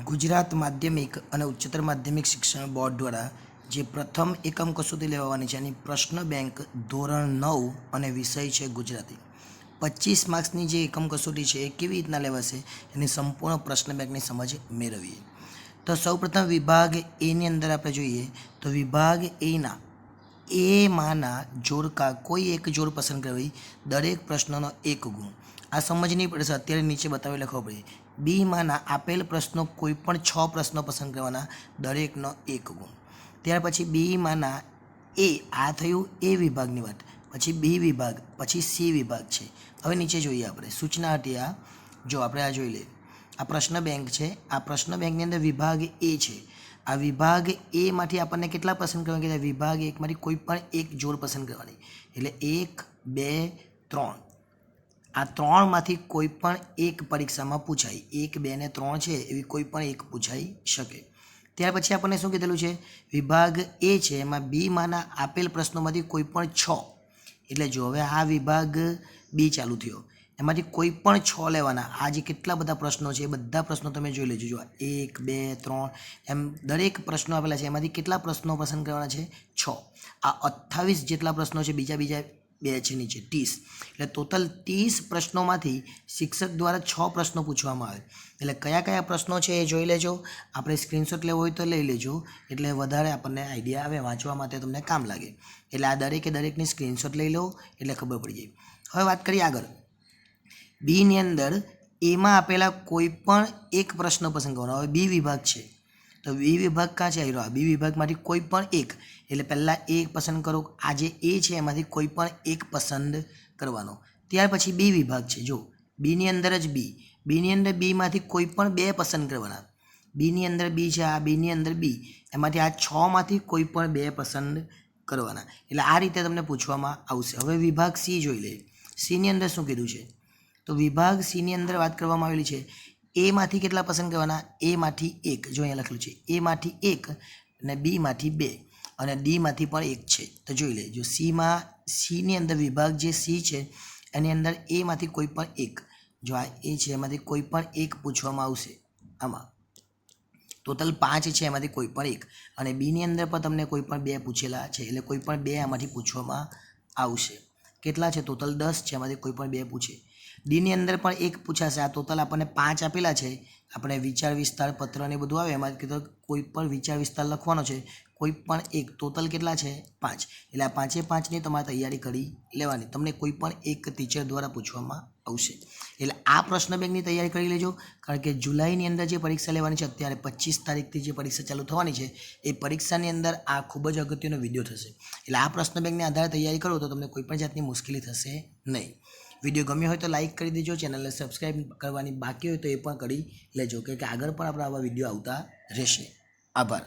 ગુજરાત માધ્યમિક અને ઉચ્ચતર માધ્યમિક શિક્ષણ બોર્ડ દ્વારા જે પ્રથમ એકમ કસોટી લેવાની છે એની પ્રશ્ન બેંક ધોરણ 9 અને વિષય છે ગુજરાતી. 25 માર્ક્સની જે એકમ કસોટી છે એ કેવી રીતના લેવાશે એની સંપૂર્ણ પ્રશ્ન બેંકની સમજ મેળવીએ. તો સૌપ્રથમ વિભાગ એની અંદર આપણે જોઈએ તો વિભાગ એના એમાંના જોડકા કોઈ એક જોડ પસંદ કરવી, દરેક પ્રશ્નનો 1 ગુણ. આ સમજ નહીં પડશે, અત્યારે નીચે બતાવી લખવો પડે. બીમાંના આપેલ પ્રશ્નો કોઈ પણ 6 પ્રશ્નો પસંદ કરવાના, દરેકનો 1 ગુણ. ત્યાર પછી બીમાંના આ થયું એ વિભાગની વાત, પછી બી વિભાગ, પછી સી વિભાગ છે. હવે નીચે જોઈએ આપણે સૂચના હટિયા. જો આપણે આ જોઈ લઈએ, આ પ્રશ્ન બેંક છે. આ પ્રશ્ન બેંકની અંદર વિભાગ એ છે. આ વિભાગ એમાંથી આપણને કેટલા પસંદ કરવાના કે વિભાગ એકમાંથી કોઈ પણ એક જોડ પસંદ કરવાની, એટલે 1, 2, 3. આ 3માંથી કોઈ પણ એક પરીક્ષામાં પૂછાય. 1, 2 ને 3 છે એવી કોઈ પણ એક પૂછાઈ શકે. ત્યાર પછી આપણને શું કીધેલું છે, વિભાગ એ છે એમાં બીમાંના આપેલ પ્રશ્નોમાંથી કોઈ પણ 6. એટલે જો હવે આ વિભાગ બી ચાલુ થયો, એમાંથી કોઈ પણ 6 લેવાના. આ જે કેટલા બધા પ્રશ્નો છે એ બધા પ્રશ્નો તમે જોઈ લેજો. જો 1, 2, 3 એમ દરેક પ્રશ્નો આપેલા છે, એમાંથી કેટલા પ્રશ્નો પસંદ કરવાના છે, 6. આ 28 જેટલા પ્રશ્નો છે, બીજા 2 છે નીચે 30. એટલે ટોટલ 30 પ્રશ્નોમાંથી શિક્ષક દ્વારા 6 પ્રશ્નો પૂછવામાં આવે. એટલે કયા કયા પ્રશ્નો છે એ જોઈ લેજો. આપણે સ્ક્રીનશોટ લેવો હોય તો લઈ લેજો, એટલે વધારે આપણને આઈડિયા આવે, વાંચવા માટે તમને કામ લાગે. એટલે આ દરેકની સ્ક્રીનશોટ લઈ લો એટલે ખબર પડી જાય. હવે વાત કરીએ આગળ. બીની અંદર એમાં આપેલા કોઈ પણ એક પ્રશ્ન પસંદ કરવાનો. હવે બી વિભાગ છે તો બી વિભાગ ક્યાં છે, આ બી વિભાગમાંથી કોઈ પણ એક, એટલે પહેલાં એ પસંદ કરો. આ જે એ છે એમાંથી કોઈ પણ એક પસંદ કરવાનો. ત્યાર પછી બી વિભાગ છે. જો બીની અંદર જ બીની અંદર બીમાંથી કોઈ પણ 2 પસંદ કરવાના. બીની અંદર બી છે, આ બીની અંદર બી, એમાંથી આ 6માંથી કોઈ પણ 2 પસંદ કરવાના. એટલે આ રીતે તમને પૂછવામાં આવશે. હવે વિભાગ સી જોઈ લે. સીની અંદર શું કીધું છે, તો વિભાગ સીની અંદર વાત કરવામાં આવેલી છે એમાંથી કેટલા પસંદ કરવાના, એમાંથી 1. જો અહીંયા લખેલું છે એમાંથી 1 અને બીમાંથી 2 અને ડીમાંથી પણ 1 છે. તો જોઈ લે, જો સીની અંદર વિભાગ જે સી છે એની અંદર એમાંથી કોઈ પણ 1, જો આ એ છે એમાંથી કોઈ પણ 1 પૂછવામાં આવશે. આમાં ટોટલ 5 છે, એમાંથી કોઈ પણ 1. અને બીની અંદર પણ તમને કોઈ પણ 2 પૂછેલા છે, એટલે કોઈ પણ 2 આમાંથી પૂછવામાં આવશે. કેટલા છે, ટોટલ 10 છે, એમાંથી કોઈ પણ 2 પૂછે. ડીની અંદર પણ 1 પૂછાશે. આ ટોટલ આપણને 5 આપેલા છે. આપણે વિચાર વિસ્તાર પત્ર ને બધું આવે એમાં કીધું કોઈ પણ વિચાર વિસ્તાર લખવાનો છે, કોઈ પણ એક. ટોટલ કેટલા છે, 5. એટલે આ 5-5ની તમારે તૈયારી કરી લેવાની. તમને કોઈ પણ એક ટીચર દ્વારા પૂછવામાં આવશે. એટલે આ પ્રશ્ન બેંકની તૈયારી કરી લેજો, કારણ કે જુલાઈની અંદર જે પરીક્ષા લેવાની છે, અત્યારે 25 તારીખથી જે પરીક્ષા ચાલુ થવાની છે એ પરીક્ષાની અંદર આ ખૂબ જ અગત્યનો વિડીયો થશે. એટલે આ પ્રશ્ન બેંકને આધારે તૈયારી કરો તો તમને કોઈ પણ જાતની મુશ્કેલી થશે નહીં. વિડીયો ગમ્યો હોય તો લાઇક કરી દેજો. ચેનલને સબસ્ક્રાઈબ કરવાની બાકી હોય તો એ પણ કરી લેજો, કે આગળ પણ આપણા આવા વિડીયો આવતા રહેશે. આભાર.